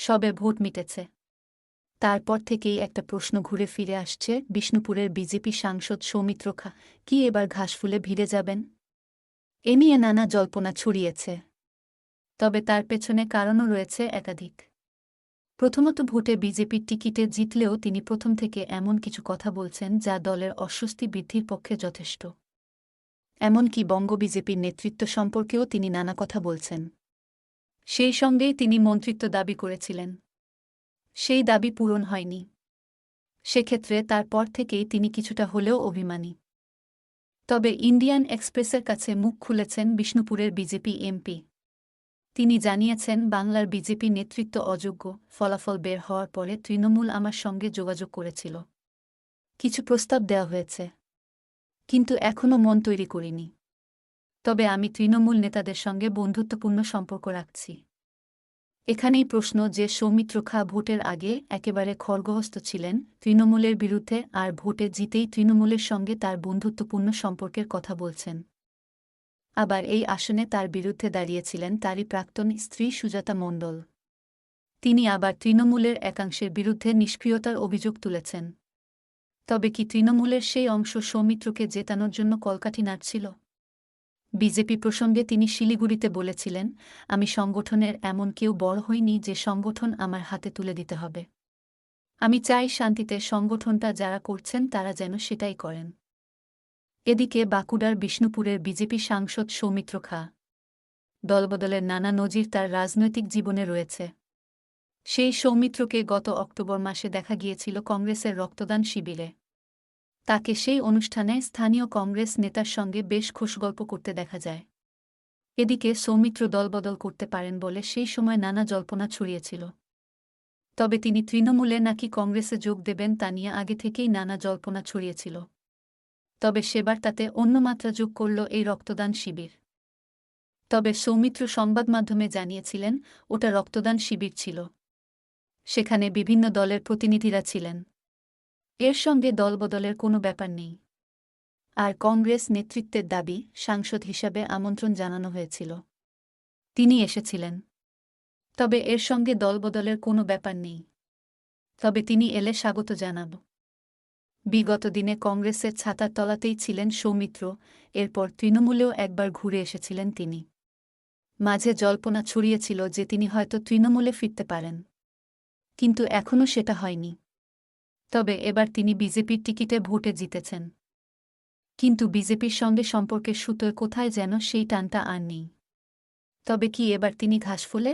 সবে ভোট মিটেছে। তারপর থেকেই একটা প্রশ্ন ঘুরে ফিরে আসছে, বিষ্ণুপুরের বিজেপি সাংসদ সৌমিত্র খা কি এবার ঘাসফুলে ভিড়ে যাবেন? এ নিয়ে নানা জল্পনা ছড়িয়েছে। তবে তার পেছনে কারণও রয়েছে একাধিক। প্রথমত, ভোটে বিজেপির টিকিটে জিতলেও তিনি প্রথম থেকে এমন কিছু কথা বলছেন যা দলের অস্বস্তি বৃদ্ধির পক্ষে যথেষ্ট। এমনকি বঙ্গ বিজেপির নেতৃত্ব সম্পর্কেও তিনি নানা কথা বলছেন। সেই সঙ্গেই তিনি মন্ত্রিত্ব দাবি করেছিলেন। সেই দাবি পূরণ হয়নি। সেক্ষেত্রে তারপর থেকেই তিনি কিছুটা হলেও অভিমানী। তবে ইন্ডিয়ান এক্সপ্রেসের কাছে মুখ খুলেছেন বিষ্ণুপুরের বিজেপি এমপি। তিনি জানিয়েছেন, বাংলার বিজেপি নেতৃত্ব অযোগ্য। ফলাফল বের হওয়ার পরে তৃণমূল আমার সঙ্গে যোগাযোগ করেছিল। কিছু প্রস্তাব দেওয়া হয়েছে, কিন্তু এখনও মন তৈরি করিনি। তবে আমি তৃণমূল নেতাদের সঙ্গে বন্ধুত্বপূর্ণ সম্পর্ক রাখছি। এখানেই প্রশ্ন যে সৌমিত্র খা ভোটের আগে একেবারে খড়গহস্ত ছিলেন তৃণমূলের বিরুদ্ধে, আর ভোটে জিতেই তৃণমূলের সঙ্গে তার বন্ধুত্বপূর্ণ সম্পর্কের কথা বলছেন। আবার এই আসনে তার বিরুদ্ধে দাঁড়িয়েছিলেন তারই প্রাক্তন স্ত্রী সুজাতা মণ্ডল। তিনি আবার তৃণমূলের একাংশের বিরুদ্ধে নিষ্ক্রিয়তার অভিযোগ তুলেছেন। তবে কি তৃণমূলের সেই অংশ সৌমিত্রকে জেতানোর জন্য কলকাঠি নাড়ছিল? বিজেপি প্রসঙ্গে তিনি শিলিগুড়িতে বলেছিলেন, আমি সংগঠনের এমন কেউ বড় হইনি যে সংগঠন আমার হাতে তুলে দিতে হবে। আমি চাই শান্তিতে সংগঠনটা যারা করছেন তারা যেন সেটাই করেন। এদিকে বাঁকুড়ার বিষ্ণুপুরের বিজেপি সাংসদ সৌমিত্র খা। দলবদলের নানা নজির তার রাজনৈতিক জীবনে রয়েছে। সেই সৌমিত্রকে গত অক্টোবর মাসে দেখা গিয়েছিল কংগ্রেসের রক্তদান শিবিরে। তাকে সেই অনুষ্ঠানে স্থানীয় কংগ্রেস নেতার সঙ্গে বেশ খোশগল্প করতে দেখা যায়। এদিকে সৌমিত্র দলবদল করতে পারেন বলে সেই সময় নানা জল্পনা ছড়িয়েছিল। তবে তিনি তৃণমূলে নাকি কংগ্রেসে যোগ দেবেন তা নিয়ে আগে থেকেই নানা জল্পনা ছড়িয়েছিল। তবে সেবার তাতে অন্য মাত্রা যোগ করল এই রক্তদান শিবির। তবে সৌমিত্র সংবাদমাধ্যমে জানিয়েছিলেন, ওটা রক্তদান শিবির ছিল। সেখানে বিভিন্ন দলের প্রতিনিধিরা ছিলেন। এর সঙ্গে দলবদলের কোনো ব্যাপার নেই। আর কংগ্রেস নেতৃত্বের দাবি, সাংসদ হিসাবে আমন্ত্রণ জানানো হয়েছিল। তিনি এসেছিলেন। তবে এর সঙ্গে দলবদলের কোনো ব্যাপার নেই। তবে তিনি এলে স্বাগত জানাব। বিগত দিনে কংগ্রেসের ছাতার তলাতেই ছিলেন সৌমিত্র, এরপর তৃণমূলেও একবার ঘুরে এসেছিলেন তিনি। মাঝে জল্পনা ছড়িয়েছিল যে তিনি হয়তো তৃণমূলে ফিরতে পারেন। কিন্তু এখনও সেটা হয়নি। তবে এবার তিনি বিজেপির টিকিটে ভোটে জিতেছেন। কিন্তু বিজেপির সঙ্গে সম্পর্কের সুতোয় কোথায় যেন সেই টানটা আর নেই। তবে কি এবার তিনি ঘাসফুলে